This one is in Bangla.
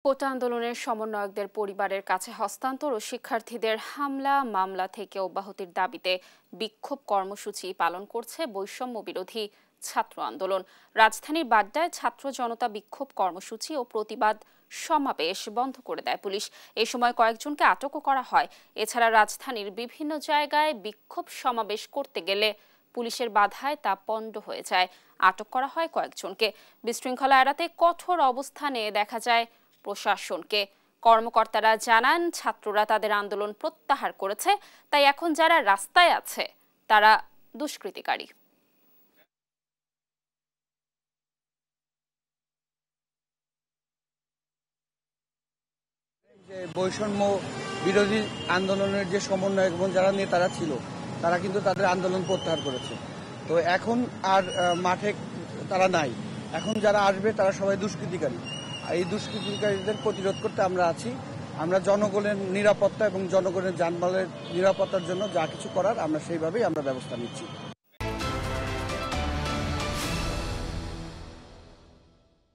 কোটা আন্দোলনের সমন্বয়কদের পরিবারের কাছে হস্তান্তর ও শিক্ষার্থীদের হামলা মামলা থেকে অব্যাহতির দাবিতে বিক্ষোভ কর্মসূচি পালন করছে বৈষম্য বিরোধী ছাত্র আন্দোলন। রাজধানীর বাড্ডায় ছাত্র জনতা বিক্ষোভ কর্মসূচি ও প্রতিবাদ সমাবেশ বন্ধ করে দেয় পুলিশ। এই সময় কয়েকজনকে আটকও করা হয়। এছাড়া রাজধানীর বিভিন্ন জায়গায় বিক্ষোভ সমাবেশ করতে গেলে পুলিশের বাধায় তা পণ্ড হয়ে যায়। আটক করা হয় কয়েকজনকে। বিশৃঙ্খলা এড়াতে কঠোর অবস্থানে দেখা যায় প্রশাসনকে। কর্মকর্তারা জানান, ছাত্ররা তাদের আন্দোলন প্রত্যাহার করেছে, তাই এখন যারা রাস্তায় আছে তারা দুষ্কৃতিকারী। বৈষম্য বিরোধী আন্দোলনের যে সমন্বয়ক এবং যারা নেতারা ছিল তারা কিন্তু তাদের আন্দোলন প্রত্যাহার করেছে। তো এখন আর মাঠে তারা নাই। এখন যারা আসবে তারা সবাই দুষ্কৃতিকারী। এই দুষ্কৃতিকারীদের প্রতিরোধ করতে আমরা আছি। আমরা জনগণের নিরাপত্তা এবং জনগণের যানবাহনের নিরাপত্তার জন্য যা কিছু করার আমরা সেইভাবেই ব্যবস্থা নিচ্ছি।